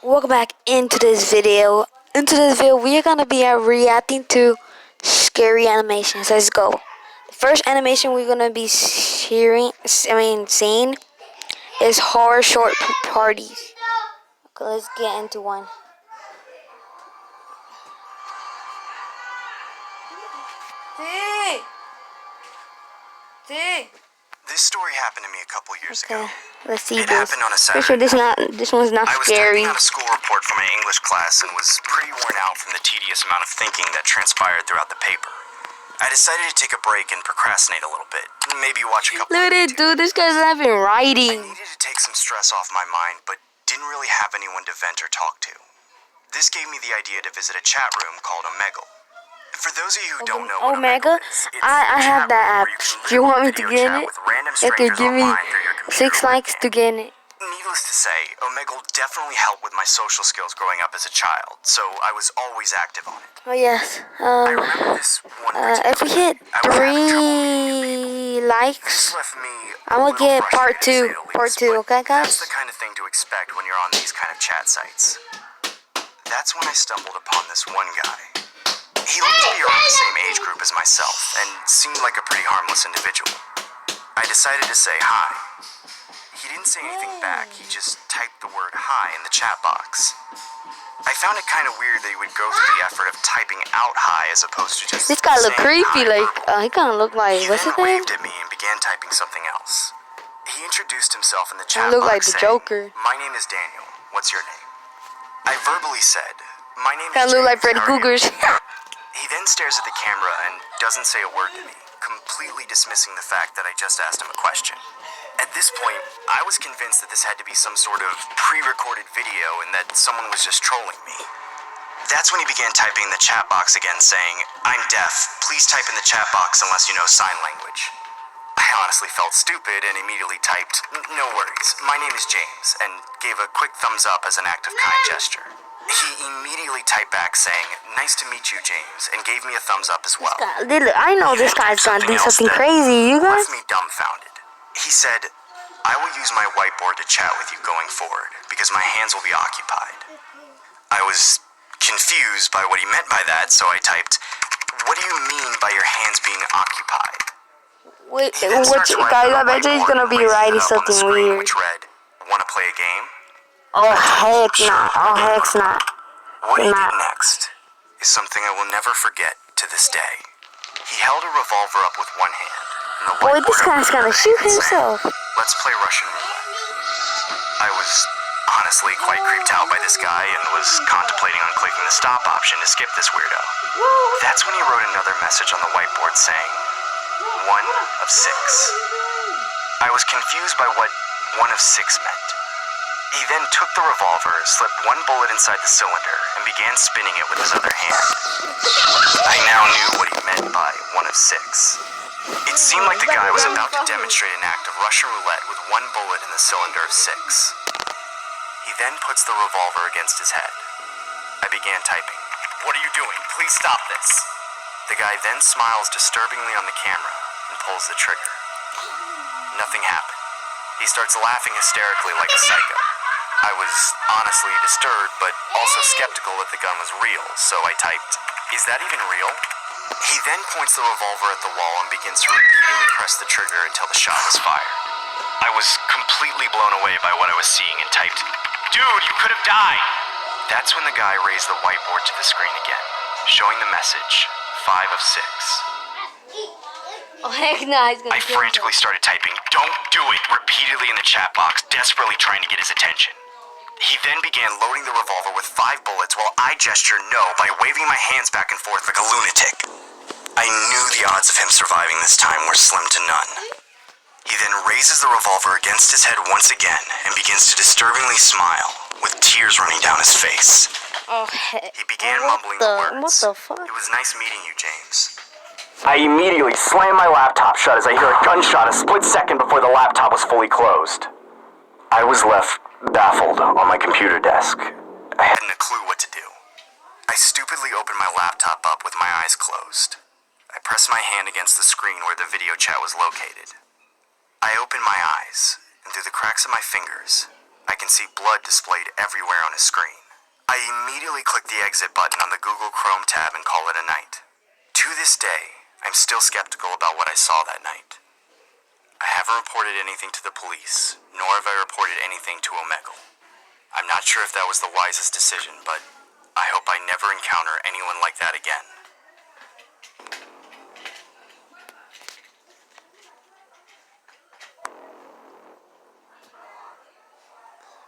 Welcome back into this video. We are gonna be reacting to scary animations. Let's go. The first animation we're gonna be seeing is horror short parties. Okay, let's get into one. This story happened to me a couple years ago. Let's see It this. happened on a Pretty Saturday. sure this one's not I was scary. typing out a school report for my English class and was pretty worn out from the tedious amount of thinking that transpired throughout the paper. I decided to take a break and procrastinate a little bit. Maybe watch a couple Look at it, dude. This guy's not even I writing. needed to take some stress off my mind, but didn't really have anyone to vent or talk to. This gave me the idea to visit a chat room called Omegle. For those of you who don't know what Omega? is, it's I a have chat that room app. where you can Do you want me to video get chat it? with random Okay, strangers give me online through your computer 6 or likes to webcam. get it. Needless to say, Omegle definitely helped with my social skills growing up as a child, so I was always active on it. Oh yes. I remember this one If we hit I was having trouble meeting 3 This likes, left me I'm gonna get part frustrated, to say 2. the Part least, 2, but okay, That's guys? the kind of thing to expect when you're on these kind of chat sites. That's when I stumbled upon this one guy. He looked to be around the same age group as myself and seemed like a pretty harmless individual. I decided to say hi. He didn't say anything back, he just typed the word hi in the chat box. I found it kind of weird that he would go through the effort of typing out hi as opposed to just This guy look saying creepy. hi Like verbally. he kind of look like He what's his then name? waved at me and began typing something else. He introduced himself in the chat look box like the saying, Joker. "My name is Daniel. What's your name?" I verbally said, "My name Kind is of look James. like Freddy How are you?" Cougars. He then stares at the camera and doesn't say a word to me, completely dismissing the fact that I just asked him a question. At this point, I was convinced that this had to be some sort of pre-recorded video and that someone was just trolling me. That's when he began typing in the chat box again, saying, "I'm deaf. Please type in the chat box unless you know sign language." I honestly felt stupid and immediately typed, "No worries, my name is James," and gave a quick thumbs up as an act of kind gesture. He immediately typed back saying, "Nice to meet you, James," and gave me a thumbs up as well. I know this guy's gonna do something crazy. You guys? Left me dumbfounded. He said, "I will use my whiteboard to chat with you going forward because my hands will be occupied." I was confused by what he meant by that, so I typed, "What do you mean by your hands being occupied?" Wait, He then what? starts writing Guys, on I a bet you he's whiteboard gonna and be places it writing up on the something screen, weird. which read, "Want to play a game?" Oh heck not! Oh heck not! What he Nah. did next is something I will never forget to this day. He held a revolver up with one hand, and the Boy, this whiteboard guy's with gonna the other shoot hand, saying, himself. "Let's play Russian roulette." I was honestly quite creeped out by this guy and was contemplating on clicking the stop option to skip this weirdo. That's when he wrote another message on the whiteboard saying, "1 of 6. I was confused by what 1 of 6 meant. He then took the revolver, slipped one bullet inside the cylinder, and began spinning it with his other hand. I now knew what he meant by 1 of 6. It seemed like the guy was about to demonstrate an act of Russian roulette with one bullet in the cylinder of 6. He then puts the revolver against his head. I began typing, "What are you doing? Please stop this." The guy then smiles disturbingly on the camera and pulls the trigger. Nothing happened. He starts laughing hysterically like a psycho. I was honestly disturbed, but also skeptical that the gun was real, so I typed, "Is that even real?" He then points the revolver at the wall and begins to repeatedly press the trigger until the shot was fired. I was completely blown away by what I was seeing and typed, "Dude, you could have died." That's when the guy raised the whiteboard to the screen again, showing the message, 5 of 6. Oh heck no! He's gonna I kill frantically started typing, "Don't do it," repeatedly in the chat box, desperately trying to get his attention. He then began loading the revolver with 5 bullets while I gestured no by waving my hands back and forth like a lunatic. I knew the odds of him surviving this time were slim to none. He then raises the revolver against his head once again and begins to disturbingly smile, with tears running down his face. Oh heck! He began What mumbling the- the words. what the fuck? "It was nice meeting you, James." I immediately slammed my laptop shut as I hear a gunshot a split second before the laptop was fully closed. I was left baffled on my computer desk. I hadn't a clue what to do. I stupidly opened my laptop up with my eyes closed. I pressed my hand against the screen where the video chat was located. I opened my eyes, and through the cracks of my fingers, I can see blood displayed everywhere on his screen. I immediately click the exit button on the Google Chrome tab and call it a night. To this day, I'm still skeptical about what I saw that night. I haven't reported anything to the police, nor have I reported anything to Omegle. I'm not sure if that was the wisest decision, but I hope I never encounter anyone like that again.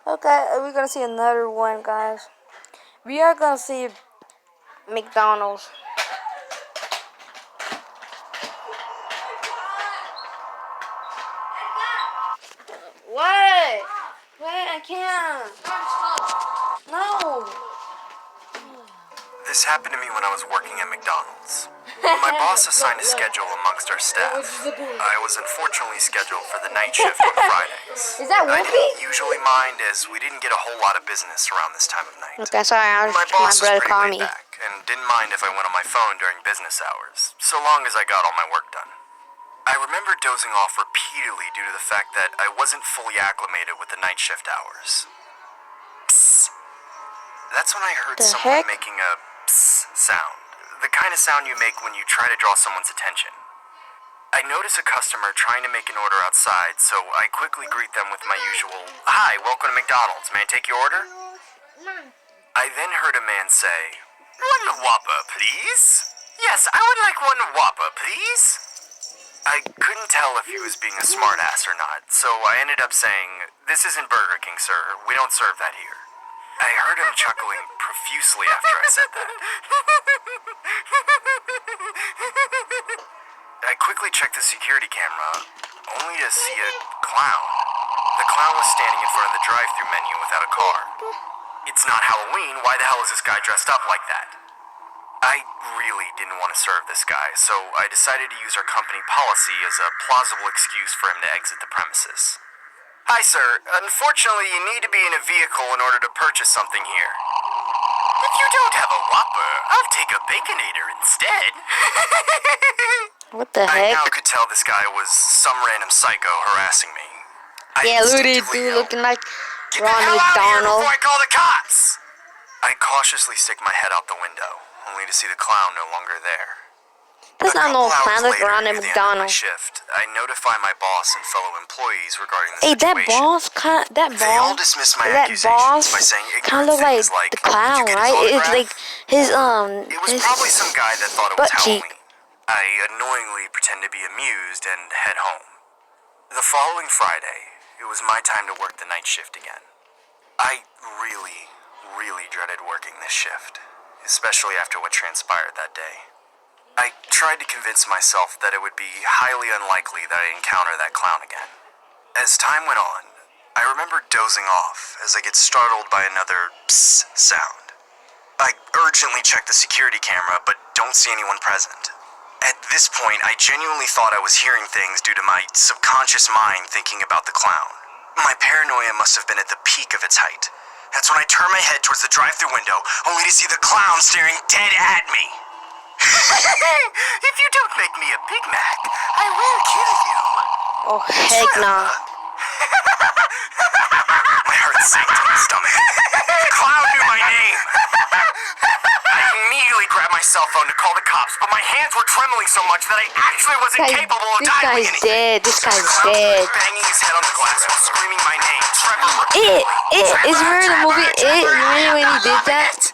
Okay, we're gonna see another one, guys. We are gonna see McDonald's. What? Wait, I can't. No. This happened to me when I was working at McDonald's. When my boss assigned a schedule amongst our staff, I was unfortunately scheduled for the night shift on Fridays. Is that I Wolfie? didn't usually mind as we didn't get a whole lot of business around this time of night. Okay, sorry, My my boss was brother pretty called laid me. back and didn't mind if I went on my phone during business hours, so long as I got all my work done. I remember dozing off repeatedly due to the fact that I wasn't fully acclimated with the night shift hours. Psst. That's when I heard The someone heck? making a psst sound. The kind of sound you make when you try to draw someone's attention. I notice a customer trying to make an order outside, so I quickly greet them with my usual, "Hi, welcome to McDonald's. May I take your order?" I then heard a man say, "One Whopper, please." "Yes, I would like one Whopper, please." I couldn't tell if he was being a smartass or not, so I ended up saying, "This isn't Burger King, sir. We don't serve that here." I heard him chuckling profusely after I said that. I quickly checked the security camera, only to see a clown. The clown was standing in front of the drive-thru menu without a car. It's not Halloween. Why the hell is this guy dressed up like that? I really didn't want to serve this guy, so I decided to use our company policy as a plausible excuse for him to exit the premises. "Hi, sir. Unfortunately, you need to be in a vehicle in order to purchase something here." "If you don't have a Whopper, I'll take a Baconator instead." What the I now heck? could tell this guy was some random psycho harassing me. I Yeah, look at this instinctively dude yelled, looking like "Get the Ronald hell out of here McDonald. before I call the cops!" I cautiously stick my head out the window, only to see the clown no longer there. That's A not no couple clown, hours that's later, Ronald near the end of my McDonald. shift, I notify my boss and fellow employees regarding the Hey, that situation. boss, They all dismiss my that accusations boss by saying kind ignorant of look like things like, the "Did clown, you get his right? It's autograph?" like his It was probably some guy that thought it was butt cheek. Halloween. I annoyingly pretend to be amused and head home. The following Friday, it was my time to work the night shift again. I really dreaded working this shift, especially after what transpired that day. I tried to convince myself that it would be highly unlikely that I'd encounter that clown again. As time went on, I remember dozing off as I get startled by another psst sound. I urgently check the security camera, but don't see anyone present. At this point, I genuinely thought I was hearing things due to my subconscious mind thinking about the clown. My paranoia must have been at the peak of its height. That's when I turned my head towards the drive-thru window, only to see the clown staring dead at me. "If you don't make me a Big Mac, I will kill you." Oh, heck no. My heart sank to my stomach. The clown knew my name. I immediately grabbed my cell phone to call the cops, but my hands were trembling so much that I actually wasn't capable of This dialing guy's anything. dead. This The guy's clown dead. was banging his head on the glass and screaming my name, Trevor. It. Is you remember the movie It? You remember when he did that?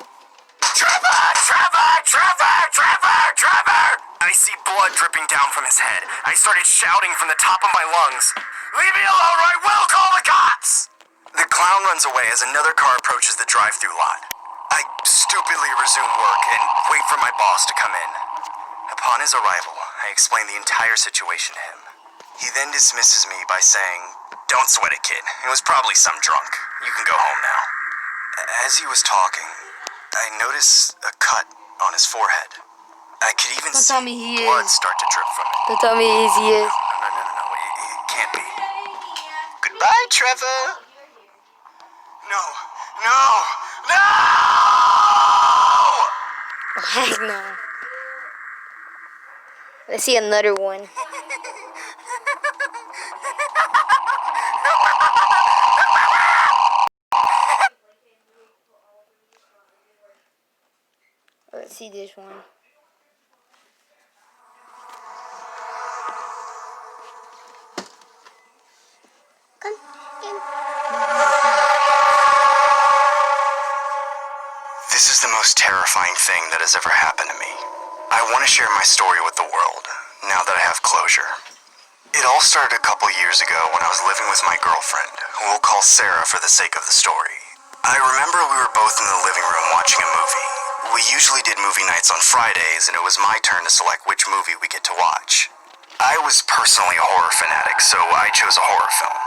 Trevor! I see blood dripping down from his head. I started shouting from the top of my lungs, "Leave me alone or I will call the cops!" The clown runs away as another car approaches the drive-thru lot. I stupidly resume work and wait for my boss to come in. Upon his arrival, I explain the entire situation to him. He then dismisses me by saying, "Don't sweat it, kid. It was probably some drunk. You can go home now." As he was talking, I noticed a cut on his forehead. I could even Don't tell me see he blood is. start to drip from it. Don't tell me he is. No. It can't be. Goodbye, Trevor. No. Heck no. Let's see another one. Let's see this one. This is the most terrifying thing that has ever happened to me. I want to share my story with the world, now that I have closure. It all started a couple years ago when I was living with my girlfriend, who we'll call Sarah for the sake of the story. I remember we were both in the living room watching a movie. We usually did movie nights on Fridays, and it was my turn to select which movie we get to watch. I was personally a horror fanatic, so I chose a horror film.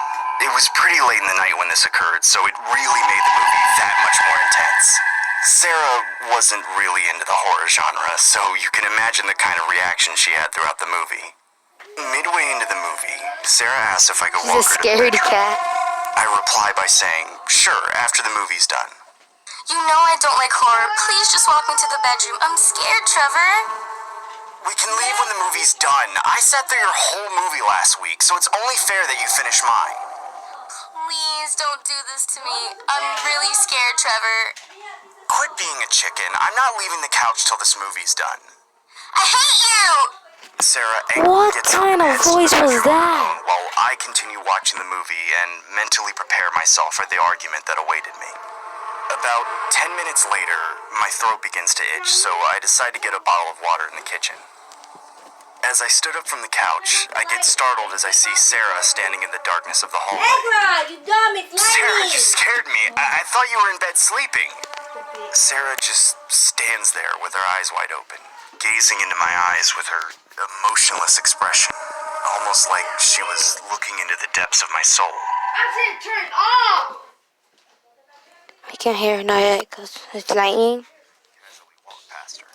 It was pretty late in the night when this occurred, so it really made the movie that much more intense. Sarah wasn't really into the horror genre, so you can imagine the kind of reaction she had throughout the movie. Midway into the movie, Sarah asked if I could walk She's a her to the scaredy bedroom. cat. I replied by saying, sure, after the movie's done. You know I don't like horror. Please just walk me to the bedroom. I'm scared, Trevor. We can leave when the movie's done. I sat through your whole movie last week, so it's only fair that you finish mine. Please don't do this to me. I'm really scared, Trevor. Quit being a chicken. I'm not leaving the couch till this movie's done. I hate you! Sarah What gets kind up of and heads to voice the was bedroom that? while I continue watching the movie and mentally prepare myself for the argument that awaited me. About 10 minutes later, my throat begins to itch, so I decide to get a bottle of water in the kitchen. As I stood up from the couch, I get startled as I see Sarah standing in the darkness of the hallway. Sarah, you dumb, it's Sarah, raining. you scared me. I thought you were in bed sleeping. Sarah just stands there with her eyes wide open, gazing into my eyes with her emotionless expression, almost like she was looking into the depths of my soul. I said turn it off. I can't hear it not yet because it's lightning. Casually walk past her.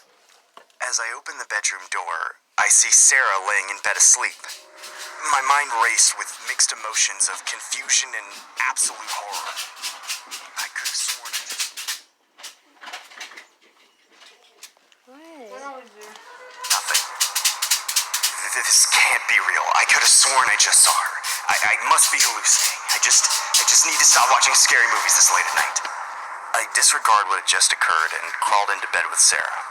As I open the bedroom door, I see Sarah laying in bed asleep. My mind raced with mixed emotions of confusion and absolute horror. I could have sworn I just... Nothing. This can't be real. I could have sworn I just saw her. I must be hallucinating. I just need to stop watching scary movies this late at night. I disregard what had just occurred and crawled into bed with Sarah.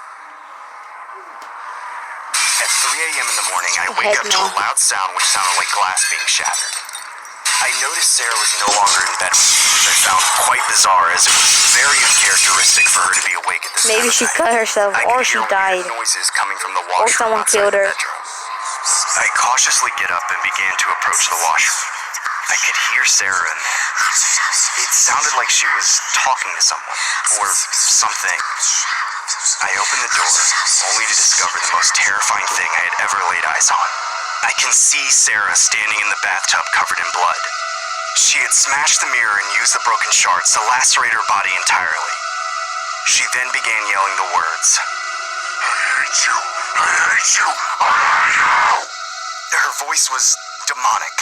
At 3 a.m. in the morning, I wake Heck up to a no. loud sound which sounded like glass being shattered. I noticed Sarah was no longer in bed with me, which I found quite bizarre as it was very uncharacteristic for her to be awake at this Maybe time of she night. cut herself I or could she hear died. weird noises coming from the Or washroom someone outside killed the her. bedroom. I cautiously get up and began to approach the washroom. I could hear Sarah in there. It sounded like she was talking to someone, or something. I opened the door, only to discover the most terrifying thing I had ever laid eyes on. I can see Sarah standing in the bathtub covered in blood. She had smashed the mirror and used the broken shards to lacerate her body entirely. She then began yelling the words, "I hate you! I hate you! I hate you!" Her voice was demonic.